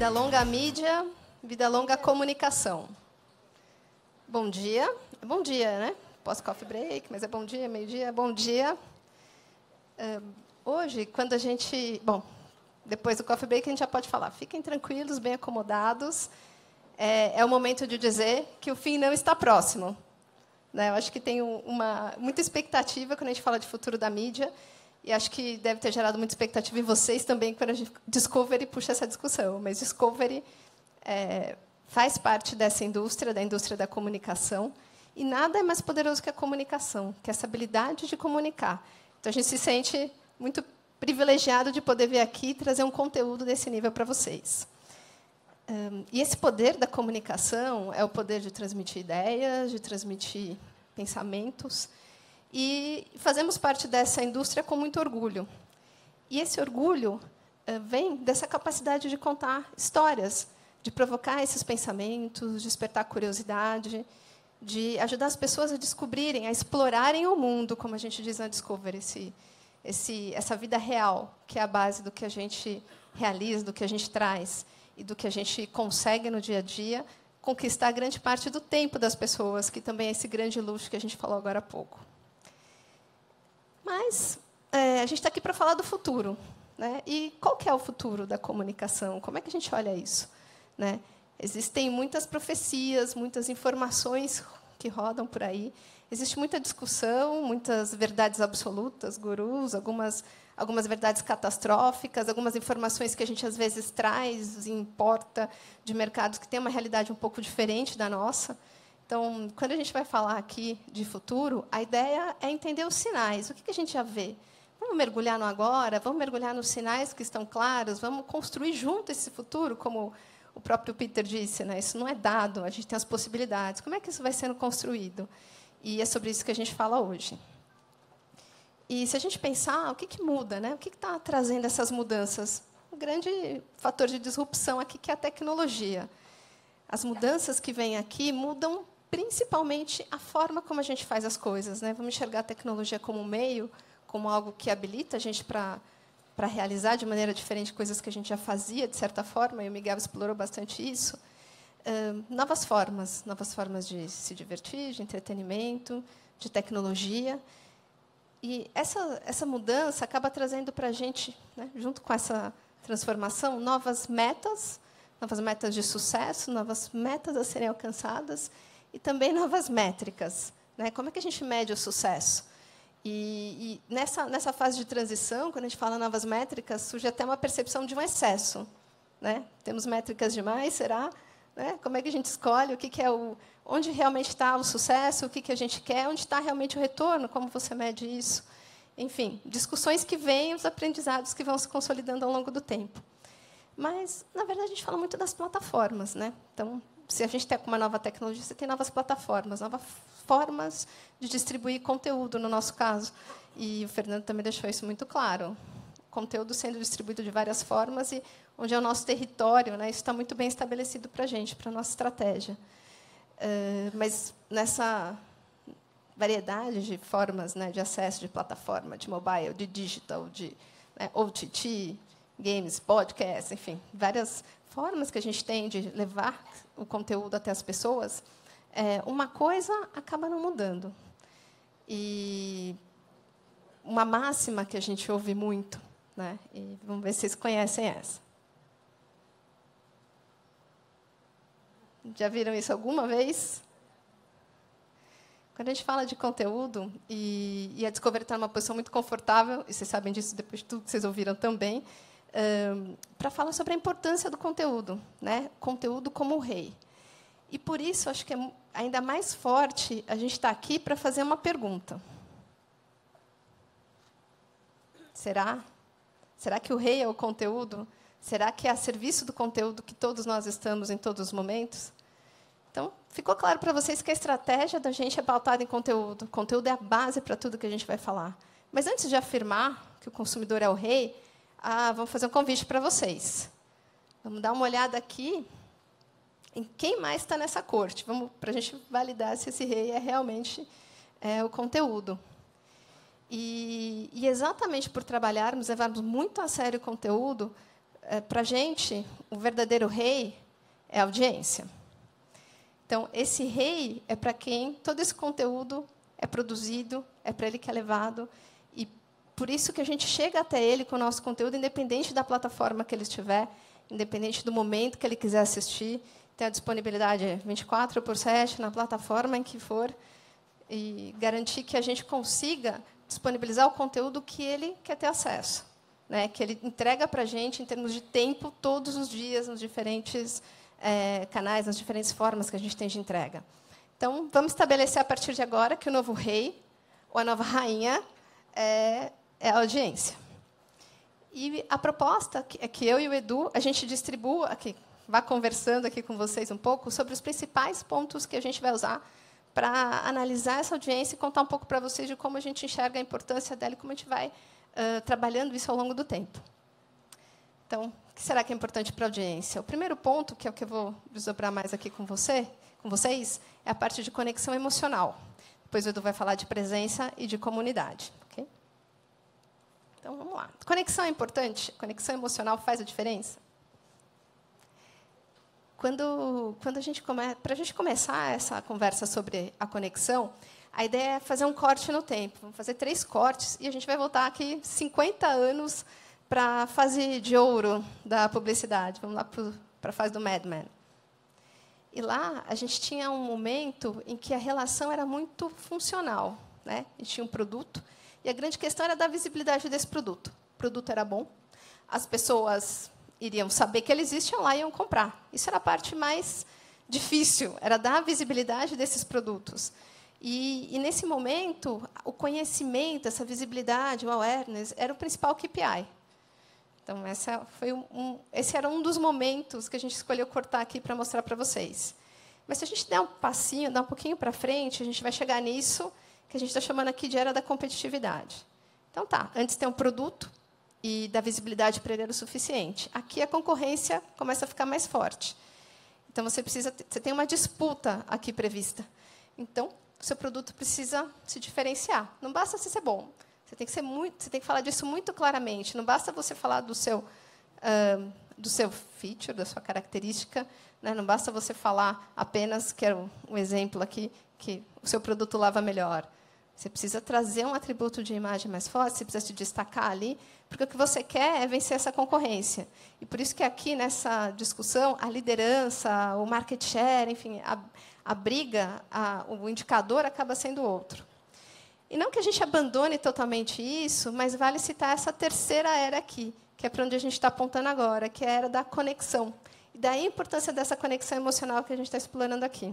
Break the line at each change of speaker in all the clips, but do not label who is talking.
Vida longa a mídia, vida longa a comunicação. Bom dia. Bom dia, né? Pós-coffee break, mas é bom dia, meio-dia, bom dia. Hoje, quando a gente... Bom, depois do coffee break, a gente já pode falar. Fiquem tranquilos, bem acomodados. É o momento de dizer que o fim não está próximo. Né? Eu acho que tem muita expectativa quando a gente fala de futuro da mídia. E acho que deve ter gerado muita expectativa em vocês também quando a gente Discovery puxa essa discussão. Mas Discovery faz parte dessa indústria, da indústria da comunicação. E nada é mais poderoso que a comunicação, que essa habilidade de comunicar. Então, a gente se sente muito privilegiado de poder vir aqui e trazer um conteúdo desse nível para vocês. E esse poder da comunicação é o poder de transmitir ideias, de transmitir pensamentos. E fazemos parte dessa indústria com muito orgulho. E esse orgulho vem dessa capacidade de contar histórias, de provocar esses pensamentos, despertar curiosidade, de ajudar as pessoas a descobrirem, a explorarem o mundo, como a gente diz na Discovery, essa vida real, que é a base do que a gente realiza, do que a gente traz e do que a gente consegue no dia a dia, conquistar grande parte do tempo das pessoas, que também é esse grande luxo que a gente falou agora há pouco. Mas a gente está aqui para falar do futuro. Né? E qual que é o futuro da comunicação? Como é que a gente olha isso? Né? Existem muitas profecias, muitas informações que rodam por aí. Existe muita discussão, muitas verdades absolutas, gurus, algumas verdades catastróficas, algumas informações que a gente, às vezes, traz e importa de mercados que têm uma realidade um pouco diferente da nossa. Então, quando a gente vai falar aqui de futuro, a ideia é entender os sinais. O que a gente já vê? Vamos mergulhar no agora, vamos mergulhar nos sinais que estão claros, vamos construir junto esse futuro, como o próprio Peter disse, né? Isso não é dado, a gente tem as possibilidades. Como é que isso vai sendo construído? E é sobre isso que a gente fala hoje. E, se a gente pensar, o que muda? Né? O que está trazendo essas mudanças? Um grande fator de disrupção aqui, que é a tecnologia. As mudanças que vêm aqui mudam principalmente a forma como a gente faz as coisas. Né? Vamos enxergar a tecnologia como um meio, como algo que habilita a gente para realizar de maneira diferente coisas que a gente já fazia, de certa forma, e o Miguel explorou bastante isso. Novas formas de se divertir, de entretenimento, de tecnologia. E essa mudança acaba trazendo para a gente, né, junto com essa transformação, novas metas de sucesso, novas metas a serem alcançadas e também novas métricas. Né? Como é que a gente mede o sucesso? E nessa fase de transição, quando a gente fala novas métricas, surge até uma percepção de um excesso. Né? Temos métricas demais, será? Né? Como é que a gente escolhe o que é onde realmente está o sucesso, o que a gente quer, onde está realmente o retorno, como você mede isso? Enfim, discussões que vêm, os aprendizados que vão se consolidando ao longo do tempo. Mas, na verdade, a gente fala muito das plataformas. Né? Então, se a gente tem uma nova tecnologia, você tem novas plataformas, novas formas de distribuir conteúdo, no nosso caso. E o Fernando também deixou isso muito claro. Conteúdo sendo distribuído de várias formas e onde é o nosso território, né? Isso está muito bem estabelecido para a gente, para a nossa estratégia. Mas, nessa variedade de formas, né, de acesso, de plataforma, de mobile, de digital, de OTT, games, podcasts, enfim, várias formas que a gente tem de levar o conteúdo até as pessoas, uma coisa acaba não mudando. E uma máxima que a gente ouve muito, né? E vamos ver se vocês conhecem essa. Já viram isso alguma vez? Quando a gente fala de conteúdo, e a Discovery está numa posição muito confortável, e vocês sabem disso depois de tudo que vocês ouviram também, para falar sobre a importância do conteúdo, né? Conteúdo como o rei. E, por isso, acho que é ainda mais forte a gente estar aqui para fazer uma pergunta. Será? Será que o rei é o conteúdo? Será que é a serviço do conteúdo que todos nós estamos em todos os momentos? Então, ficou claro para vocês que a estratégia da gente é pautada em conteúdo. O conteúdo é a base para tudo que a gente vai falar. Mas, antes de afirmar que o consumidor é o rei, vamos fazer um convite para vocês. Vamos dar uma olhada aqui em quem mais está nessa corte, para a gente validar se esse rei é realmente o conteúdo. E exatamente por levarmos muito a sério o conteúdo, para a gente, o verdadeiro rei é a audiência. Então, esse rei é para quem todo esse conteúdo é produzido, é para ele que é levado, e por isso que a gente chega até ele com o nosso conteúdo, independente da plataforma que ele estiver, independente do momento que ele quiser assistir, tem a disponibilidade 24/7 na plataforma em que for, e garantir que a gente consiga disponibilizar o conteúdo que ele quer ter acesso, né? Que ele entrega para a gente, em termos de tempo, todos os dias, nos diferentes canais, nas diferentes formas que a gente tem de entrega. Então, vamos estabelecer, a partir de agora, que o novo rei, ou a nova rainha, é a audiência. E a proposta é que eu e o Edu, a gente distribua aqui, vá conversando aqui com vocês um pouco sobre os principais pontos que a gente vai usar para analisar essa audiência e contar um pouco para vocês de como a gente enxerga a importância dela e como a gente vai trabalhando isso ao longo do tempo. Então, o que será que é importante para a audiência? O primeiro ponto, que é o que eu vou desdobrar mais aqui com vocês, é a parte de conexão emocional. Depois o Edu vai falar de presença e de comunidade. Okay? Então, vamos lá. Conexão é importante? Conexão emocional faz a diferença? Quando a gente para a gente começar essa conversa sobre a conexão, a ideia é fazer um corte no tempo. Vamos fazer 3 cortes e a gente vai voltar aqui 50 anos para a fase de ouro da publicidade. Vamos lá para a fase do Mad Men. E lá a gente tinha um momento em que a relação era muito funcional, né? A gente tinha um produto e a grande questão era dar visibilidade desse produto. O produto era bom, as pessoas iriam saber que ele existe, iam lá e iam comprar. Isso era a parte mais difícil, era dar visibilidade desses produtos. E nesse momento, o conhecimento, essa visibilidade, o awareness, era o principal KPI. Então, esse era um dos momentos que a gente escolheu cortar aqui para mostrar para vocês. Mas, se a gente der um passinho, dar um pouquinho para frente, a gente vai chegar nisso que a gente está chamando aqui de era da competitividade. Então, tá, antes tem um produto e da visibilidade para ele era o suficiente. Aqui, a concorrência começa a ficar mais forte. Então, você tem uma disputa aqui prevista. Então, o seu produto precisa se diferenciar. Não basta você ser bom. Você tem que falar disso muito claramente. Não basta você falar do seu feature, da sua característica, né? Não basta você falar apenas, que era um exemplo aqui, que o seu produto lava melhor. Você precisa trazer um atributo de imagem mais forte, você precisa se destacar ali, porque o que você quer é vencer essa concorrência. E por isso que aqui, nessa discussão, a liderança, o market share, enfim, a briga, o indicador acaba sendo outro. E não que a gente abandone totalmente isso, mas vale citar essa terceira era aqui, que é para onde a gente está apontando agora, que é a era da conexão. E daí a importância dessa conexão emocional que a gente está explorando aqui.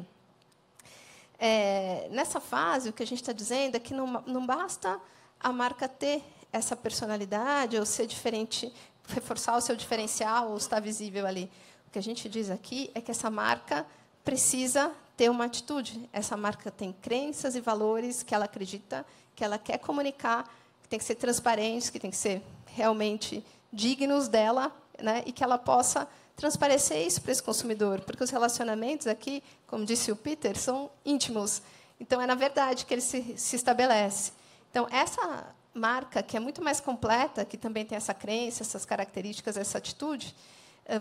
Nessa fase, o que a gente está dizendo é que não basta a marca ter essa personalidade, ou ser diferente, reforçar o seu diferencial, ou estar visível ali. O que a gente diz aqui é que essa marca precisa ter uma atitude. Essa marca tem crenças e valores que ela acredita, que ela quer comunicar, que tem que ser transparentes, que tem que ser realmente dignos dela, né? E que ela possa transparecer isso para esse consumidor, porque os relacionamentos aqui, como disse o Peter, são íntimos. Então, é na verdade que ele se estabelece. Então, essa marca, que é muito mais completa, que também tem essa crença, essas características, essa atitude,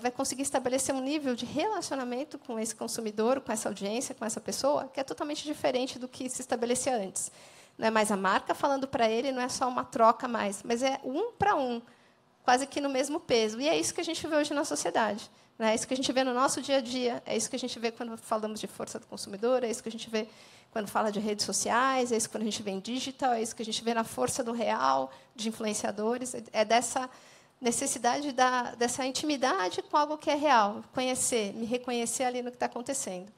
vai conseguir estabelecer um nível de relacionamento com esse consumidor, com essa audiência, com essa pessoa, que é totalmente diferente do que se estabelecia antes. Não é mais a marca falando para ele, não é só uma troca mais, mas é um para um, quase que no mesmo peso. E é isso que a gente vê hoje na sociedade. Né? É isso que a gente vê no nosso dia a dia, é isso que a gente vê quando falamos de força do consumidor, é isso que a gente vê quando fala de redes sociais, é isso que a gente vê em digital, é isso que a gente vê na força do real, de influenciadores, é dessa necessidade dessa intimidade com algo que é real, conhecer, me reconhecer ali no que está acontecendo.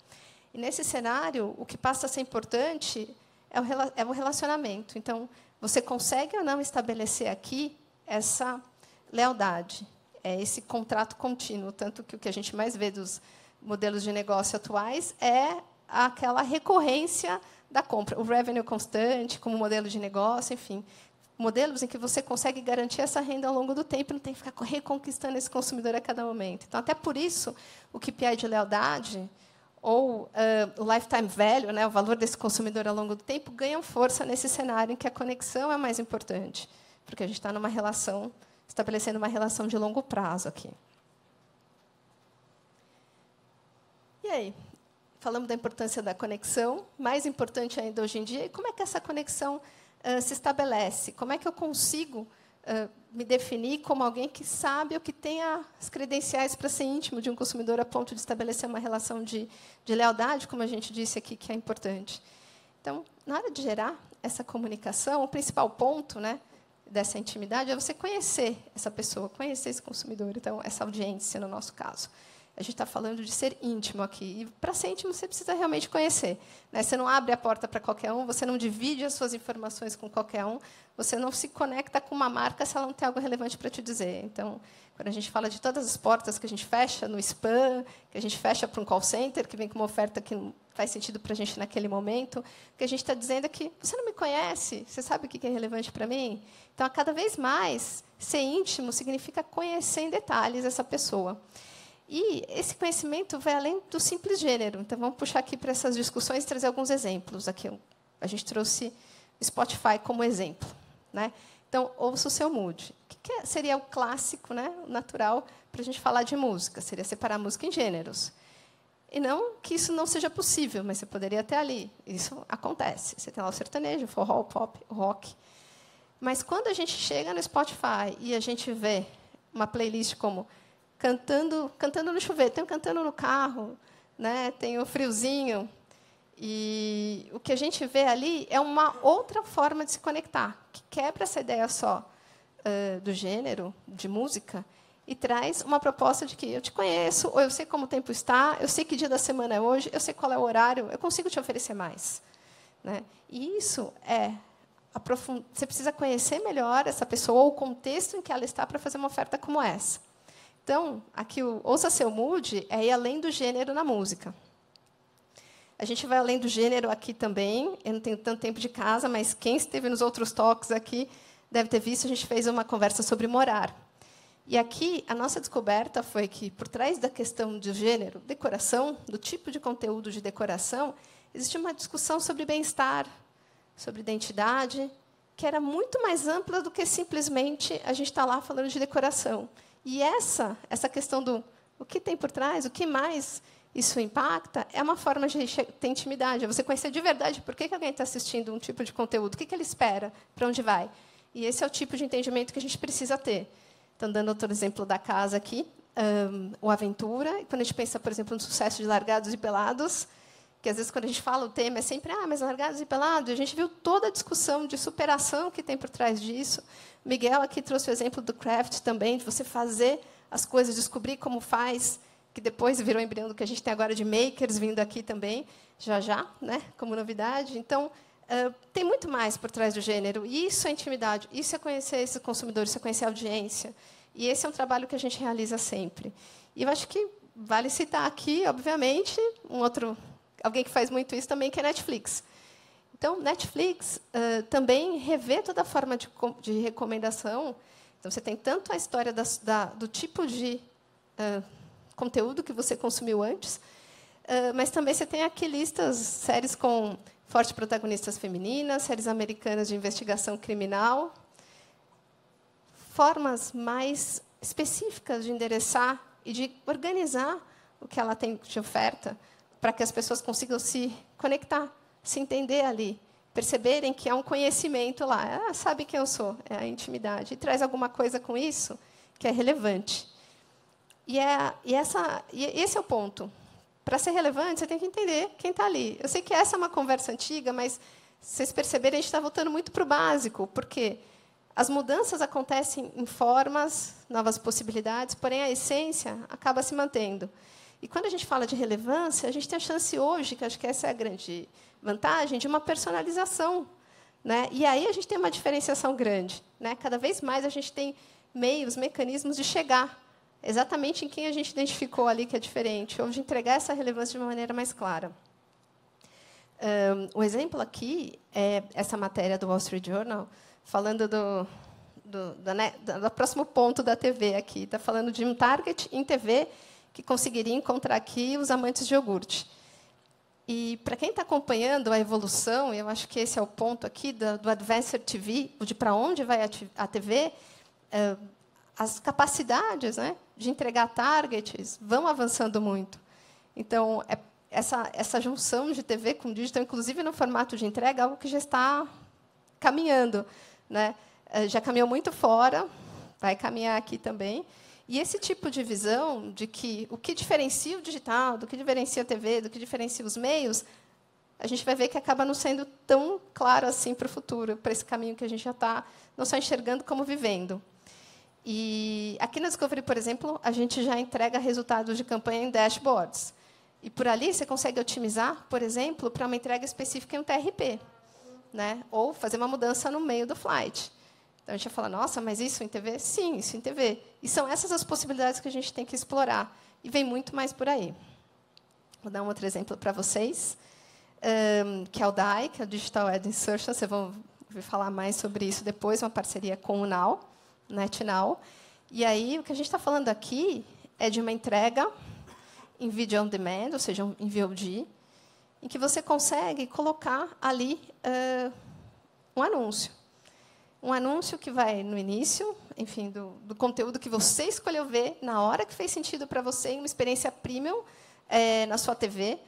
E, nesse cenário, o que passa a ser importante é o relacionamento. Então, você consegue ou não estabelecer aqui essa lealdade, esse contrato contínuo, tanto que o que a gente mais vê dos modelos de negócio atuais é aquela recorrência da compra, o revenue constante como modelo de negócio, enfim, modelos em que você consegue garantir essa renda ao longo do tempo e não tem que ficar reconquistando esse consumidor a cada momento. Então, até por isso, o KPI de lealdade, ou o lifetime value, né, o valor desse consumidor ao longo do tempo, ganham força nesse cenário em que a conexão é mais importante, porque a gente está numa relação estabelecendo uma relação de longo prazo aqui. E aí? Falamos da importância da conexão, mais importante ainda hoje em dia, e como é que essa conexão se estabelece? Como é que eu consigo me definir como alguém que sabe ou que tem as credenciais para ser íntimo de um consumidor a ponto de estabelecer uma relação de lealdade, como a gente disse aqui, que é importante? Então, na hora de gerar essa comunicação, o principal ponto, né, dessa intimidade é você conhecer essa pessoa, conhecer esse consumidor, então, essa audiência, no nosso caso. A gente está falando de ser íntimo aqui. E, para ser íntimo, você precisa realmente conhecer, né? Você não abre a porta para qualquer um, você não divide as suas informações com qualquer um, você não se conecta com uma marca se ela não tem algo relevante para te dizer. Então, quando a gente fala de todas as portas que a gente fecha no spam, que a gente fecha para um call center, que vem com uma oferta que não faz sentido para a gente naquele momento, o que a gente está dizendo é que você não me conhece, você sabe o que é relevante para mim? Então, a cada vez mais, ser íntimo significa conhecer em detalhes essa pessoa. E esse conhecimento vai além do simples gênero. Então, vamos puxar aqui para essas discussões e trazer alguns exemplos. Aqui, a gente trouxe o Spotify como exemplo, né? Então, ouça o seu mood. O que seria o clássico, né, o natural, para a gente falar de música? Seria separar a música em gêneros. E não que isso não seja possível, mas você poderia ter ali. Isso acontece. Você tem lá o sertanejo, o forró, o pop, o rock. Mas, quando a gente chega no Spotify e a gente vê uma playlist como cantando no chuveiro, tenho cantando no carro, né? Tem o friozinho. E o que a gente vê ali é uma outra forma de se conectar, que quebra essa ideia só do gênero, de música, e traz uma proposta de que eu te conheço, ou eu sei como o tempo está, eu sei que dia da semana é hoje, eu sei qual é o horário, eu consigo te oferecer mais, né? E isso você precisa conhecer melhor essa pessoa, ou o contexto em que ela está, para fazer uma oferta como essa. Então, aqui o Ouça Seu Mood é ir além do gênero na música. A gente vai além do gênero aqui também. Eu não tenho tanto tempo de casa, mas quem esteve nos outros talks aqui deve ter visto, a gente fez uma conversa sobre morar. E aqui, a nossa descoberta foi que, por trás da questão do gênero, decoração, do tipo de conteúdo de decoração, existia uma discussão sobre bem-estar, sobre identidade, que era muito mais ampla do que simplesmente a gente estar lá falando de decoração. E essa questão do o que tem por trás, o que mais isso impacta, é uma forma de ter intimidade, é você conhecer de verdade por que alguém está assistindo um tipo de conteúdo, o que ele espera, para onde vai. E esse é o tipo de entendimento que a gente precisa ter. Então, dando outro exemplo da casa aqui, o Aventura, e quando a gente pensa, por exemplo, no sucesso de Largados e Pelados, que, às vezes, quando a gente fala o tema, é sempre, mas Largados e Pelados, a gente viu toda a discussão de superação que tem por trás disso. Miguel aqui trouxe o exemplo do craft também, de você fazer as coisas, descobrir como faz, que depois virou embrião do que a gente tem agora de makers vindo aqui também, já, né, como novidade. Então, tem muito mais por trás do gênero. E isso é intimidade, isso é conhecer esse consumidor, isso é conhecer a audiência. E esse é um trabalho que a gente realiza sempre. E eu acho que vale citar aqui, obviamente, alguém que faz muito isso também, que é Netflix. Então, Netflix também revê toda a forma de recomendação. Então, você tem tanto a história do tipo de conteúdo que você consumiu antes, mas também você tem aqui séries com fortes protagonistas femininas, séries americanas de investigação criminal, formas mais específicas de endereçar e de organizar o que ela tem de oferta, para que as pessoas consigam se conectar, se entender ali, perceberem que há um conhecimento lá. Sabe quem eu sou, é a intimidade. E traz alguma coisa com isso que é relevante. E esse é o ponto. Para ser relevante, você tem que entender quem está ali. Eu sei que essa é uma conversa antiga, mas, se vocês perceberem, a gente está voltando muito para o básico, porque as mudanças acontecem em formas, novas possibilidades, porém a essência acaba se mantendo. E, quando a gente fala de relevância, a gente tem a chance hoje, que acho que essa é a grande vantagem, de uma personalização, né? E aí a gente tem uma diferenciação grande, né? Cada vez mais a gente tem mecanismos de chegar exatamente em quem a gente identificou ali que é diferente, ou de entregar essa relevância de uma maneira mais clara. O exemplo aqui é essa matéria do Wall Street Journal, falando do próximo ponto da TV aqui. Está falando de um target em TV que conseguiria encontrar aqui os amantes de iogurte. E, para quem está acompanhando a evolução, eu acho que esse é o ponto aqui do Advanced TV, de para onde vai a TV, as capacidades, né, de entregar targets vão avançando muito. Então, essa junção de TV com digital, inclusive no formato de entrega, é algo que já está caminhando, né? Já caminhou muito fora, vai caminhar aqui também. E esse tipo de visão de que o que diferencia o digital, do que diferencia a TV, do que diferencia os meios, a gente vai ver que acaba não sendo tão claro assim para o futuro, para esse caminho que a gente já está não só enxergando, como vivendo. E aqui na Discovery, por exemplo, a gente já entrega resultados de campanha em dashboards. E por ali você consegue otimizar, por exemplo, para uma entrega específica em um TRP, né? Ou fazer uma mudança no meio do flight. Então a gente vai falar, nossa, mas isso em TV? Sim, isso em TV. E são essas as possibilidades que a gente tem que explorar. E vem muito mais por aí. Vou dar um outro exemplo para vocês, que é o DAI, que é o Digital Ad Insertion. Vocês vão ouvir falar mais sobre isso depois, uma parceria com o Now, NetNow. E aí, o que a gente está falando aqui é de uma entrega em Video On Demand, ou seja, em VOD, em que você consegue colocar ali um anúncio. Um anúncio que vai no início, enfim, do conteúdo que você escolheu ver, na hora que fez sentido para você, em uma experiência premium na sua TV.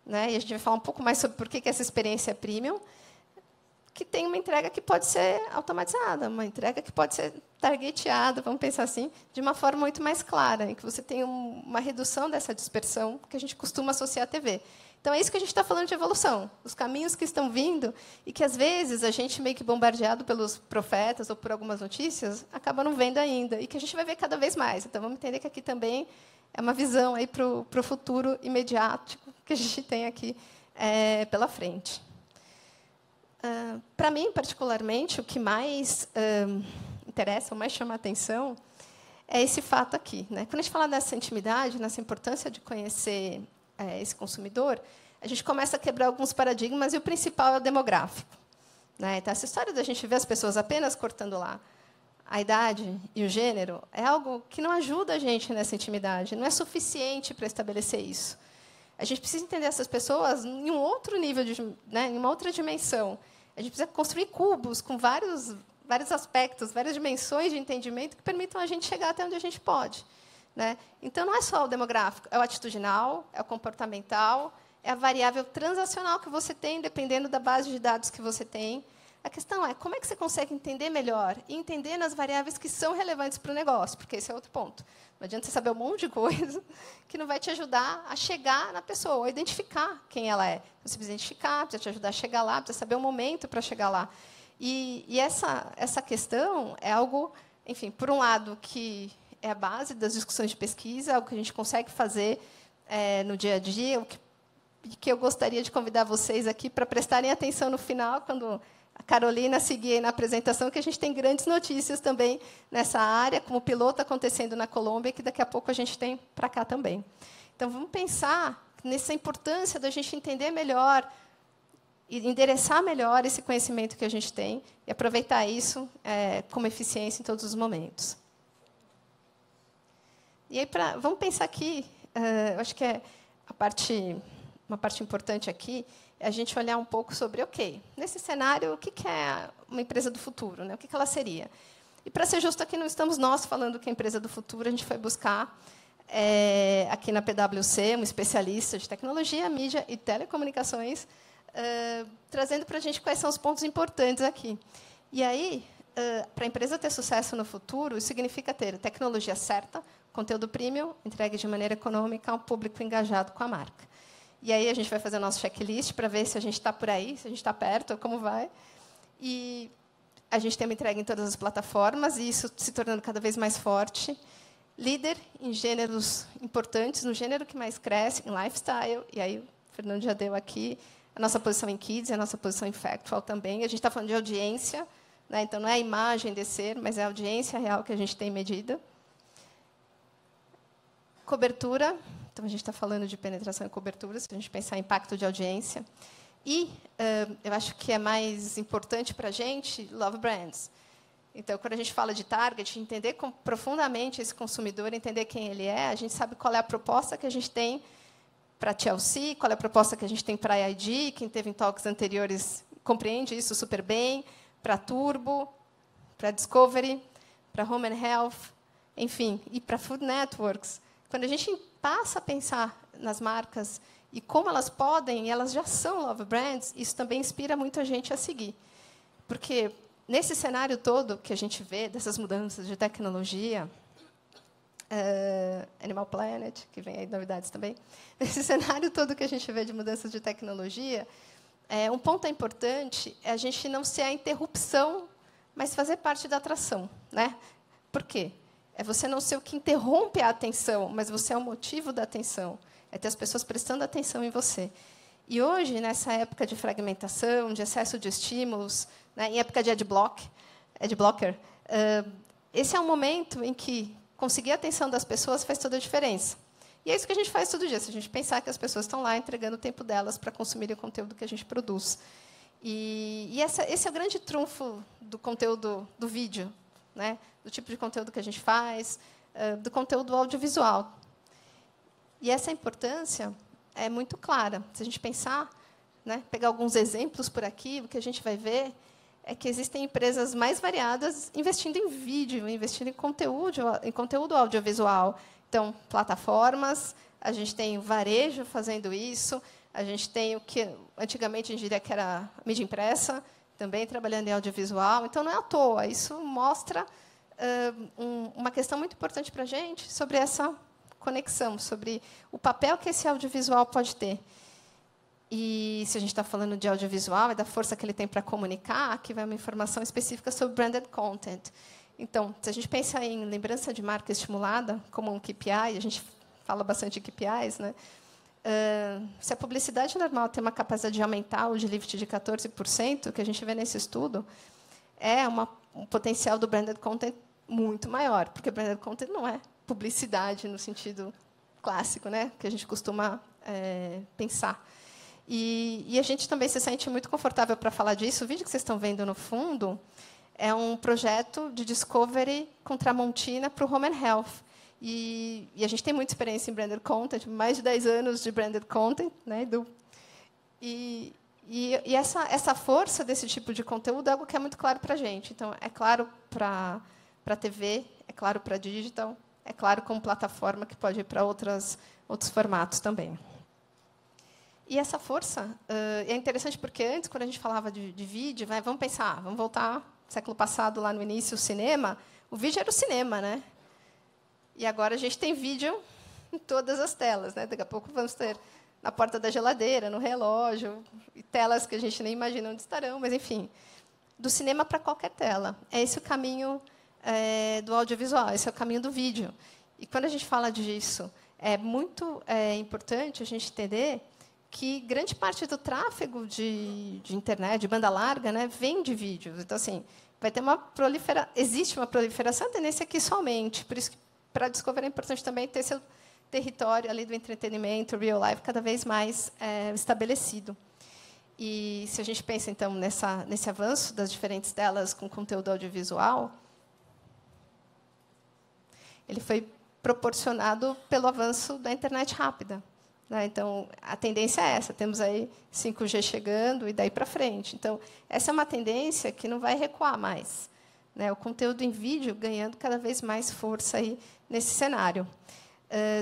Né? E a gente vai falar um pouco mais sobre por que essa experiência é premium, que tem uma entrega que pode ser automatizada, uma entrega que pode ser targeteada, vamos pensar assim, de uma forma muito mais clara, em que você tem uma redução dessa dispersão que a gente costuma associar à TV. Então, é isso que a gente está falando de evolução, os caminhos que estão vindo e que, às vezes, a gente, meio que bombardeado pelos profetas ou por algumas notícias, acaba não vendo ainda, e que a gente vai ver cada vez mais. Então, vamos entender que aqui também é uma visão para o futuro imediato que a gente tem aqui pela frente. Para mim, particularmente, o que mais interessa, ou mais chama a atenção, é esse fato aqui. Né? Quando a gente fala dessa intimidade, nessa importância de conhecer esse consumidor, a gente começa a quebrar alguns paradigmas, e o principal é o demográfico. Né? Então, essa história da gente ver as pessoas apenas cortando lá a idade e o gênero é algo que não ajuda a gente nessa intimidade, não é suficiente para estabelecer isso. A gente precisa entender essas pessoas em um outro nível, né, em uma outra dimensão. A gente precisa construir cubos com vários aspectos, várias dimensões de entendimento que permitam a gente chegar até onde a gente pode. Né? Então, não é só o demográfico, é o atitudinal, é o comportamental, é a variável transacional que você tem, dependendo da base de dados que você tem. A questão é como é que você consegue entender melhor e entender nas variáveis que são relevantes para o negócio, porque esse é outro ponto. Não adianta você saber um monte de coisa que não vai te ajudar a chegar na pessoa, a identificar quem ela é. Você precisa identificar, precisa te ajudar a chegar lá, precisa saber o momento para chegar lá. E essa questão é algo, enfim, por um lado, que é a base das discussões de pesquisa, algo que a gente consegue fazer no dia a dia, o que eu gostaria de convidar vocês aqui para prestarem atenção no final, quando a Carolina seguir aí na apresentação, que a gente tem grandes notícias também nessa área, como o piloto acontecendo na Colômbia, que daqui a pouco a gente tem para cá também. Então, vamos pensar nessa importância da gente entender melhor e endereçar melhor esse conhecimento que a gente tem e aproveitar isso como eficiência em todos os momentos. E aí, vamos pensar aqui, eu acho que uma parte importante aqui, é a gente olhar um pouco sobre, ok, nesse cenário, o que é uma empresa do futuro? Né? O que ela seria? E, para ser justo, aqui não estamos nós falando que é a empresa do futuro, a gente foi buscar, aqui na PwC, um especialista de tecnologia, mídia e telecomunicações, trazendo para a gente quais são os pontos importantes aqui. E aí, para a empresa ter sucesso no futuro, isso significa ter tecnologia certa, conteúdo premium, entregue de maneira econômica a um público engajado com a marca. E aí a gente vai fazer o nosso checklist para ver se a gente está por aí, se a gente está perto, ou como vai. E a gente tem uma entrega em todas as plataformas, e isso se tornando cada vez mais forte. Líder em gêneros importantes, no gênero que mais cresce, em lifestyle. E aí o Fernando já deu aqui a nossa posição em kids, a nossa posição em factual também. A gente está falando de audiência, né? Então, não é a imagem de ser, mas é a audiência real que a gente tem medida. Cobertura. Então, a gente está falando de penetração e cobertura, se a gente pensar em impacto de audiência. E eu acho que é mais importante para a gente, love brands. Então, quando a gente fala de target, entender profundamente esse consumidor, entender quem ele é, a gente sabe qual é a proposta que a gente tem para a TLC, qual é a proposta que a gente tem para a ID, quem teve em talks anteriores compreende isso super bem, para Turbo, para Discovery, para Home and Health, enfim, ir para food networks. Quando a gente passa a pensar nas marcas e como elas podem, e elas já são love brands, isso também inspira muito a gente a seguir. Porque, nesse cenário todo que a gente vê, dessas mudanças de tecnologia, Animal Planet, que vem aí novidades também, nesse cenário todo que a gente vê de mudanças de tecnologia, um ponto importante é a gente não ser a interrupção, mas fazer parte da atração, né? Por quê? É você não ser o que interrompe a atenção, mas você é o motivo da atenção. É ter as pessoas prestando atenção em você. E hoje, nessa época de fragmentação, de excesso de estímulos, né, em época de adblocker, esse é um momento em que conseguir a atenção das pessoas faz toda a diferença. E é isso que a gente faz todo dia, se a gente pensar que as pessoas estão lá entregando o tempo delas para consumirem o conteúdo que a gente produz. E esse é o grande trunfo do conteúdo do vídeo, né? Do tipo de conteúdo que a gente faz, do conteúdo audiovisual. E essa importância é muito clara. Se a gente pensar, né, pegar alguns exemplos por aqui, o que a gente vai ver é que existem empresas mais variadas investindo em vídeo, investindo em conteúdo audiovisual. Então, plataformas, a gente tem varejo fazendo isso, a gente tem o que antigamente a gente diria que era mídia impressa, também trabalhando em audiovisual. Então, não é à toa. Isso mostra uma questão muito importante para a gente sobre essa conexão, sobre o papel que esse audiovisual pode ter. E, se a gente está falando de audiovisual e da força que ele tem para comunicar, aqui vai uma informação específica sobre branded content. Então, se a gente pensa em lembrança de marca estimulada, como um KPI, a gente fala bastante de KPIs, né? Se a publicidade normal tem uma capacidade de aumentar o de lift de 14%, que a gente vê nesse estudo, é um potencial do branded content muito maior, porque branded content não é publicidade no sentido clássico, né, que a gente costuma pensar. E a gente também se sente muito confortável para falar disso. O vídeo que vocês estão vendo no fundo é um projeto de discovery com Tramontina para o Home and Health. E a gente tem muita experiência em branded content, mais de 10 anos de branded content, né, Edu? E essa força desse tipo de conteúdo é algo que é muito claro para a gente. Então, é claro para a TV, é claro para a digital, é claro como plataforma que pode ir para outros formatos também. E essa força é interessante porque, antes, quando a gente falava de vídeo, vamos pensar, vamos voltar século passado, lá no início, o cinema. O vídeo era o cinema, né? E agora a gente tem vídeo em todas as telas, né? Daqui a pouco vamos ter na porta da geladeira, no relógio, e telas que a gente nem imagina onde estarão, mas, enfim, do cinema para qualquer tela. É esse o caminho do audiovisual, esse é o caminho do vídeo. E, quando a gente fala disso, é muito importante a gente entender que grande parte do tráfego de internet, de banda larga, né, vem de vídeos. Então, assim, vai ter existe uma proliferação, a tendência é que isso aumente. Por isso que, para a Discovery, é importante também ter seu território ali do entretenimento, real life, cada vez mais estabelecido. E, se a gente pensa, então, nesse avanço das diferentes telas com conteúdo audiovisual, ele foi proporcionado pelo avanço da internet rápida. Então, a tendência é essa. Temos aí 5G chegando e daí para frente. Então, essa é uma tendência que não vai recuar mais. O conteúdo em vídeo ganhando cada vez mais força aí nesse cenário.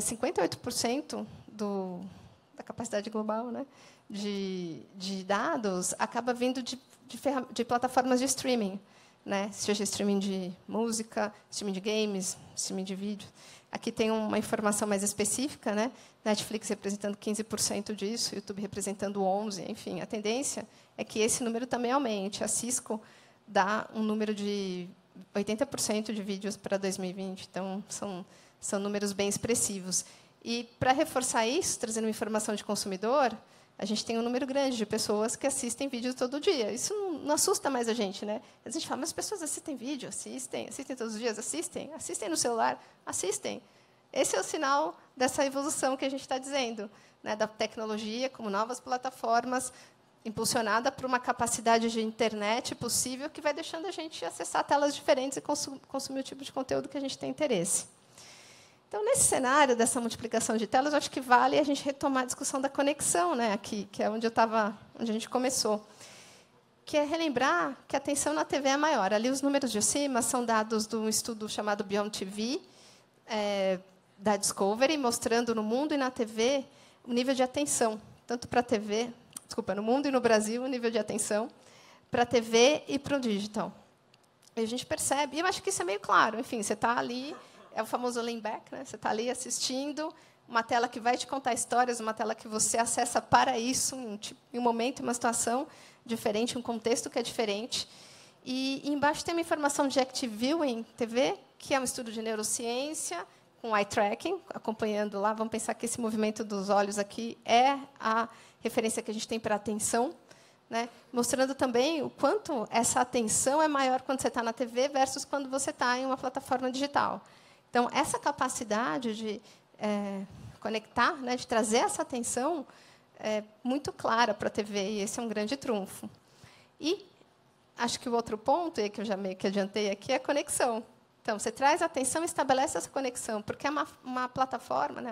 58% da capacidade global, né, de dados acaba vindo de plataformas de streaming, né, seja streaming de música, streaming de games, streaming de vídeo. Aqui tem uma informação mais específica, né? Netflix representando 15% disso, YouTube representando 11%. Enfim, a tendência é que esse número também aumente. A Cisco dá um número de 80% de vídeos para 2020. Então, são números bem expressivos. E, para reforçar isso, trazendo uma informação de consumidor, a gente tem um número grande de pessoas que assistem vídeos todo dia. Isso não assusta mais a gente, né? A gente fala, mas as pessoas assistem vídeo, assistem todos os dias, assistem no celular, assistem. Esse é o sinal dessa evolução que a gente está dizendo, né? Da tecnologia como novas plataformas, impulsionada por uma capacidade de internet possível que vai deixando a gente acessar telas diferentes e consumir o tipo de conteúdo que a gente tem interesse. Então, nesse cenário dessa multiplicação de telas, eu acho que vale a gente retomar a discussão da conexão, né, aqui, que é onde a gente começou, que é relembrar que a atenção na TV é maior. Ali, os números de cima são dados de um estudo chamado Beyond TV, da Discovery, mostrando no mundo e na TV o nível de atenção, tanto para a TV, no mundo e no Brasil, o nível de atenção, para a TV e para o digital. E a gente percebe, e eu acho que isso é meio claro, enfim, você está ali, é o famoso lean back, né? Você está ali assistindo, uma tela que vai te contar histórias, uma tela que você acessa para isso, em um momento, em uma situação diferente, um contexto que é diferente. E embaixo tem uma informação de Active Viewing TV, que é um estudo de neurociência, com eye tracking, acompanhando lá. Vamos pensar que esse movimento dos olhos aqui é a referência que a gente tem para a atenção, né? Mostrando também o quanto essa atenção é maior quando você está na TV versus quando você está em uma plataforma digital. Então, essa capacidade de conectar, né, de trazer essa atenção, é muito clara para a TV, e esse é um grande trunfo. E acho que o outro ponto, e que eu já meio que adiantei aqui, é a conexão. Então, você traz a atenção e estabelece essa conexão, porque é uma plataforma, né,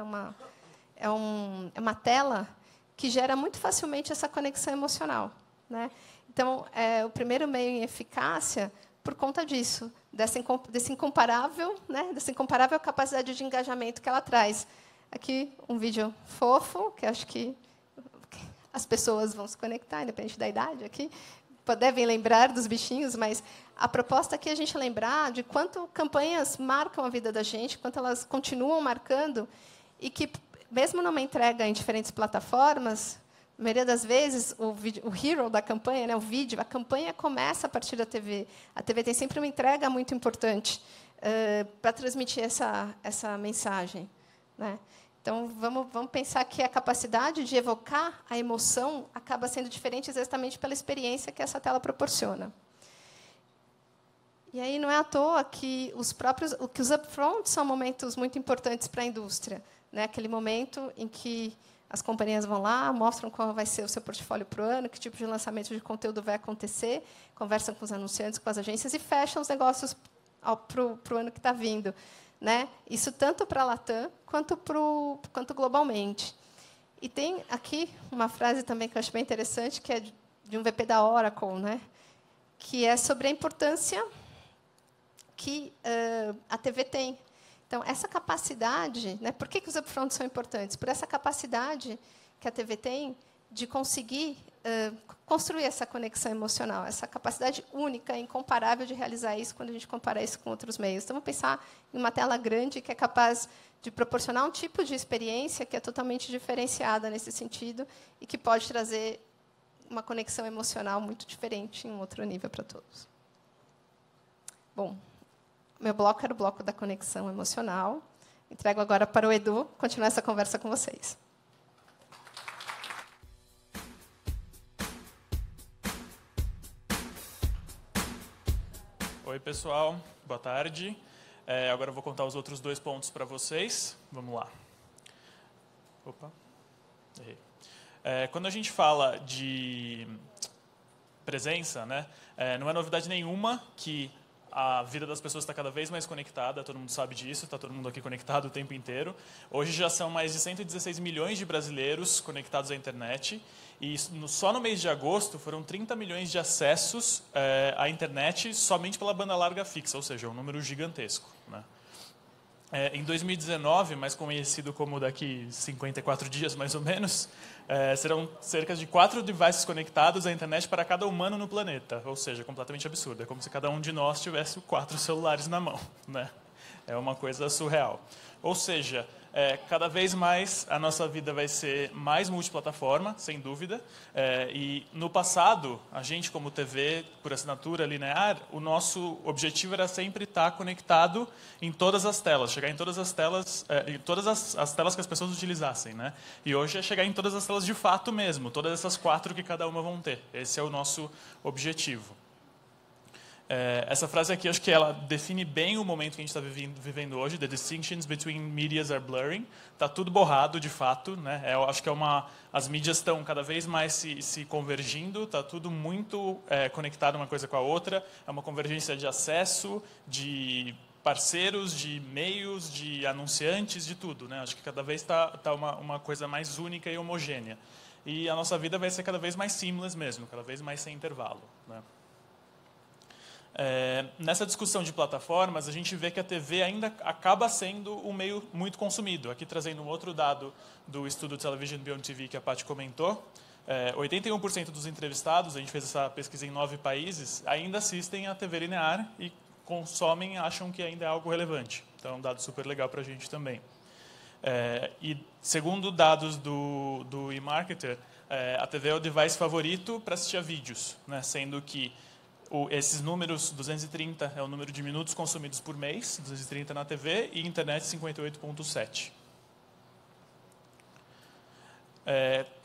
é uma tela que gera muito facilmente essa conexão emocional, né? Então, o primeiro meio em eficácia, por conta disso, desse incomparável, né, dessa incomparável capacidade de engajamento que ela traz. Aqui, um vídeo fofo, que acho que as pessoas vão se conectar, independente da idade aqui, devem lembrar dos bichinhos, mas a proposta aqui é a gente lembrar de quanto campanhas marcam a vida da gente, quanto elas continuam marcando, e que, mesmo numa entrega em diferentes plataformas, a maioria das vezes, o hero da campanha, né, o vídeo, a campanha começa a partir da TV. A TV tem sempre uma entrega muito importante para transmitir essa mensagem, né? Então, vamos pensar que a capacidade de evocar a emoção acaba sendo diferente exatamente pela experiência que essa tela proporciona. E aí não é à toa que os upfronts são momentos muito importantes para a indústria, né? Aquele momento em que as companhias vão lá, mostram qual vai ser o seu portfólio para o ano, que tipo de lançamento de conteúdo vai acontecer, conversam com os anunciantes, com as agências e fecham os negócios para o ano que está vindo, né? Isso tanto para a Latam quanto globalmente. E tem aqui uma frase também que eu acho bem interessante, que é de um VP da Oracle, né? Que é sobre a importância que a TV tem. Então, essa capacidade, né, por que os upfronts são importantes? Por essa capacidade que a TV tem de conseguir construir essa conexão emocional, essa capacidade única, incomparável de realizar isso quando a gente compara isso com outros meios. Então, vamos pensar em uma tela grande que é capaz de proporcionar um tipo de experiência que é totalmente diferenciada nesse sentido e que pode trazer uma conexão emocional muito diferente em um outro nível para todos. Bom, meu bloco era o bloco da conexão emocional. Entrego agora para o Edu continuar essa conversa com vocês.
Oi, pessoal. Boa tarde. Agora eu vou contar os outros 2 pontos para vocês. Vamos lá. Opa. Errei. Quando a gente fala de presença, né, não é novidade nenhuma que a vida das pessoas está cada vez mais conectada, todo mundo sabe disso, está todo mundo aqui conectado o tempo inteiro. Hoje já são mais de 116 milhões de brasileiros conectados à internet, e só no mês de agosto foram 30 milhões de acessos à internet somente pela banda larga fixa, ou seja, um número gigantesco, né? Em 2019, mais conhecido como daqui 54 dias, mais ou menos, serão cerca de 4 devices conectados à internet para cada humano no planeta. Ou seja, completamente absurdo. É como se cada um de nós tivesse 4 celulares na mão, né? É uma coisa surreal. Ou seja, cada vez mais a nossa vida vai ser mais multiplataforma, sem dúvida. E no passado, a gente como TV por assinatura linear, o nosso objetivo era sempre estar conectado em todas as telas, chegar em todas as telas, em todas as telas que as pessoas utilizassem, né? E hoje é chegar em todas as telas de fato mesmo, todas essas 4 que cada uma vão ter. Esse é o nosso objetivo. Essa frase aqui, acho que ela define bem o momento que a gente está vivendo hoje. The distinctions between medias are blurring. Está tudo borrado, de fato, né? Eu acho que as mídias estão cada vez mais se convergindo. Está tudo muito conectado uma coisa com a outra. É uma convergência de acesso, de parceiros, de meios, de anunciantes, de tudo, né? Acho que cada vez está uma coisa mais única e homogênea. E a nossa vida vai ser cada vez mais seamless mesmo, cada vez mais sem intervalo, né? Nessa discussão de plataformas, a gente vê que a TV ainda acaba sendo um meio muito consumido. Aqui trazendo um outro dado do estudo Television Beyond TV que a Paty comentou, 81% dos entrevistados, a gente fez essa pesquisa em 9 países, ainda assistem a TV linear e consomem, acham que ainda é algo relevante. Então, é um dado super legal para a gente também. E segundo dados do eMarketer, a TV é o device favorito para assistir a vídeos, né? Sendo que esses números, 230 é o número de minutos consumidos por mês, 230 na TV, e internet 58,7.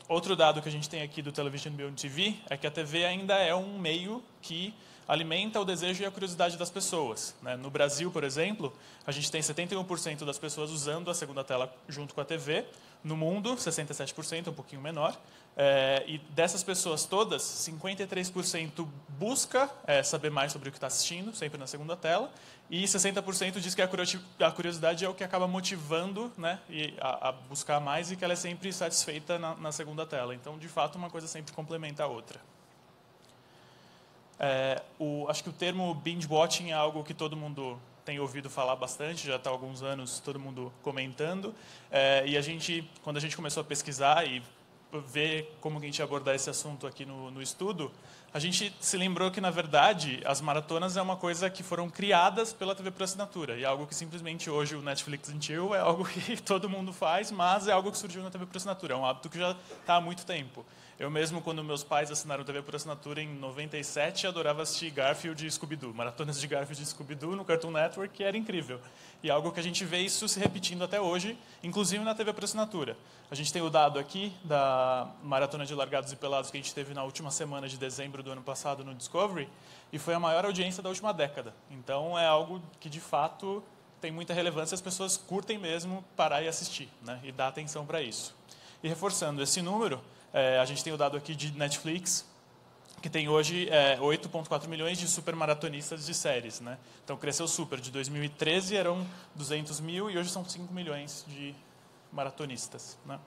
Outro dado que a gente tem aqui do Television Beyond TV é que a TV ainda é um meio que alimenta o desejo e a curiosidade das pessoas, né? No Brasil, por exemplo, a gente tem 71% das pessoas usando a segunda tela junto com a TV. No mundo, 67%, um pouquinho menor. E dessas pessoas todas, 53% busca saber mais sobre o que está assistindo, sempre na segunda tela, e 60% diz que a curiosidade é o que acaba motivando, né, a buscar mais e que ela é sempre satisfeita na segunda tela. Então, de fato, uma coisa sempre complementa a outra. Acho que o termo binge watching é algo que todo mundo tem ouvido falar bastante, já está há alguns anos todo mundo comentando, e quando a gente começou a pesquisar e ver como a gente ia abordar esse assunto aqui no estudo, a gente se lembrou que, na verdade, as maratonas é uma coisa que foram criadas pela TV por assinatura, e é algo que simplesmente hoje o Netflix and Chill é algo que todo mundo faz, mas é algo que surgiu na TV por assinatura, é um hábito que já está há muito tempo. Eu mesmo, quando meus pais assinaram TV por assinatura em 97, adorava assistir Garfield e Scooby-Doo, maratonas de Garfield e Scooby-Doo no Cartoon Network, que era incrível. E algo que a gente vê isso se repetindo até hoje, inclusive na TV por assinatura. A gente tem o dado aqui da maratona de Largados e Pelados que a gente teve na última semana de dezembro do ano passado no Discovery, e foi a maior audiência da última década. Então, é algo que, de fato, tem muita relevância, as pessoas curtem mesmo parar e assistir, né, e dar atenção para isso. E reforçando esse número, a gente tem o dado aqui de Netflix, que tem hoje 8,4 milhões de supermaratonistas de séries, né? Então, cresceu super. De 2013 eram 200 mil e hoje são 5 milhões de maratonistas, né?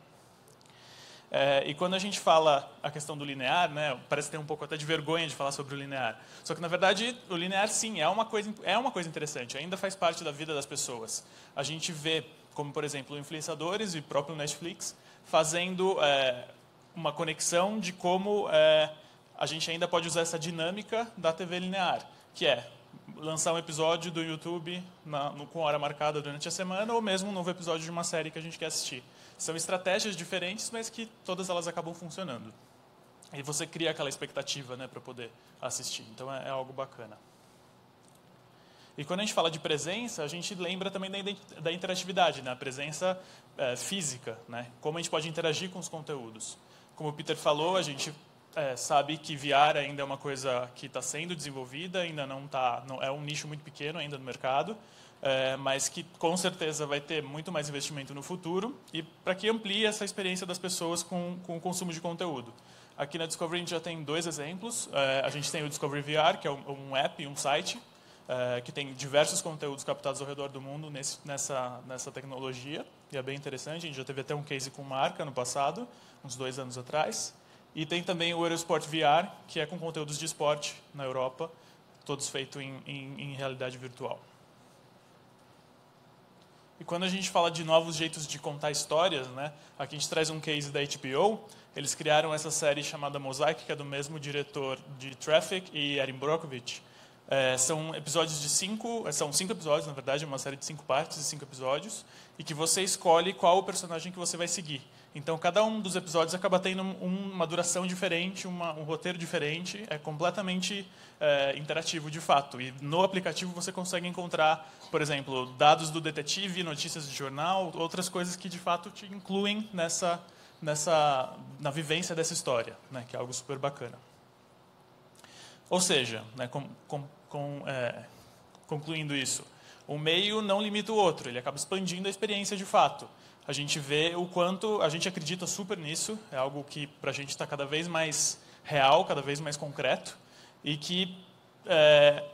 E quando a gente fala a questão do linear, né, parece ter um pouco até de vergonha de falar sobre o linear. Só que, na verdade, o linear, sim, é uma coisa interessante. Ainda faz parte da vida das pessoas. A gente vê, como, por exemplo, influenciadores e próprio Netflix fazendo uma conexão de como a gente ainda pode usar essa dinâmica da TV linear, que é lançar um episódio do YouTube com hora marcada durante a semana, ou mesmo um novo episódio de uma série que a gente quer assistir. São estratégias diferentes, mas que todas elas acabam funcionando. E você cria aquela expectativa, né, para poder assistir. Então, é algo bacana. E quando a gente fala de presença, a gente lembra também da interatividade, né? A presença física, né? Como a gente pode interagir com os conteúdos. Como o Peter falou, a gente sabe que VR ainda é uma coisa que está sendo desenvolvida, ainda não é um nicho muito pequeno ainda no mercado, mas que com certeza vai ter muito mais investimento no futuro e para que amplie essa experiência das pessoas com o consumo de conteúdo. Aqui na Discovery a gente já tem 2 exemplos. A gente tem o Discovery VR, que é um app, um site, que tem diversos conteúdos captados ao redor do mundo nessa tecnologia, e é bem interessante. A gente já teve até um case com marca no passado, uns 2 anos atrás. E tem também o Eurosport VR, que é com conteúdos de esporte na Europa, todos feitos em realidade virtual. E quando a gente fala de novos jeitos de contar histórias, né, aqui a gente traz um case da HBO. Eles criaram essa série chamada Mosaic, que é do mesmo diretor de Traffic e Erin Brockovich. São episódios são 5 episódios, na verdade, é uma série de 5 partes e 5 episódios, e que você escolhe qual o personagem que você vai seguir. Então, cada um dos episódios acaba tendo uma duração diferente, um roteiro diferente, é completamente interativo, de fato. E no aplicativo você consegue encontrar, por exemplo, dados do detetive, notícias de jornal, outras coisas que, de fato, te incluem na vivência dessa história, né, que é algo super bacana. Ou seja, né, concluindo isso, o meio não limita o outro, ele acaba expandindo a experiência de fato. A gente vê o quanto, a gente acredita super nisso, é algo que para a gente está cada vez mais real, cada vez mais concreto, e que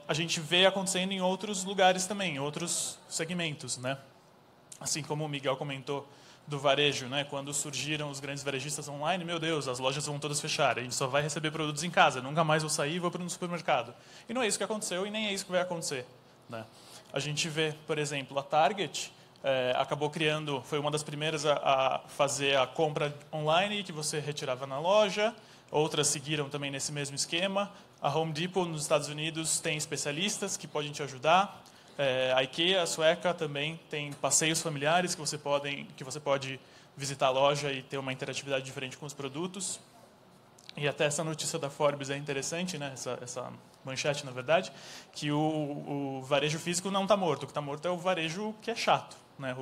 a gente vê acontecendo em outros lugares também, em outros segmentos, né? Assim como o Miguel comentou do varejo, né? Quando surgiram os grandes varejistas online, meu Deus, as lojas vão todas fechar, a gente só vai receber produtos em casa, nunca mais vou sair e vou para um supermercado. E não é isso que aconteceu e nem é isso que vai acontecer, né? A gente vê, por exemplo, a Target acabou criando, foi uma das primeiras a fazer a compra online que você retirava na loja, outras seguiram também nesse mesmo esquema. A Home Depot nos Estados Unidos tem especialistas que podem te ajudar. A IKEA, a sueca, também tem passeios familiares que você pode visitar a loja e ter uma interatividade diferente com os produtos. E até essa notícia da Forbes é interessante, né? Essa manchete, na verdade, que o varejo físico não está morto. O que está morto é o varejo que é chato, né?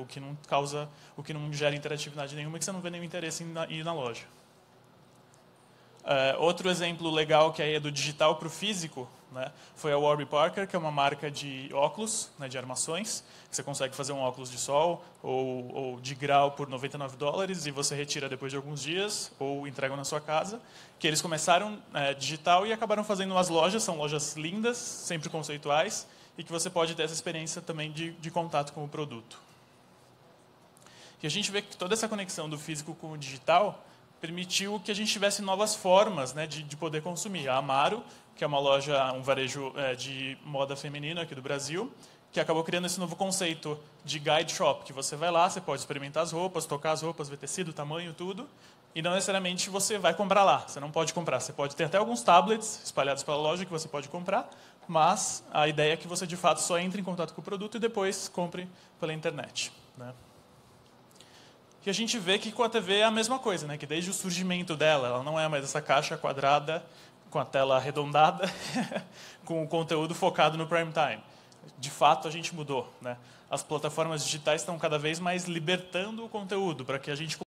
O que não gera interatividade nenhuma e que você não vê nenhum interesse em ir na loja. Outro exemplo legal que aí é do digital para o físico, né, foi a Warby Parker, que é uma marca de óculos, né, de armações, que você consegue fazer um óculos de sol ou de grau por $99 e você retira depois de alguns dias ou entregam na sua casa, que eles começaram digital e acabaram fazendo umas lojas, são lojas lindas, sempre conceituais, e que você pode ter essa experiência também de contato com o produto. E a gente vê que toda essa conexão do físico com o digital permitiu que a gente tivesse novas formas, né, de poder consumir. A Amaro, que é uma loja, um varejo de moda feminina aqui do Brasil, que acabou criando esse novo conceito de guide shop, que você vai lá, você pode experimentar as roupas, tocar as roupas, ver tecido, tamanho, tudo, e não necessariamente você vai comprar lá, você não pode comprar. Você pode ter até alguns tablets espalhados pela loja que você pode comprar, mas a ideia é que você, de fato, só entre em contato com o produto e depois compre pela internet, né? E a gente vê que com a TV é a mesma coisa, né? Que desde o surgimento dela, ela não é mais essa caixa quadrada com a tela arredondada, com o conteúdo focado no prime time. De fato, a gente mudou, né? As plataformas digitais estão cada vez mais libertando o conteúdo para que a gente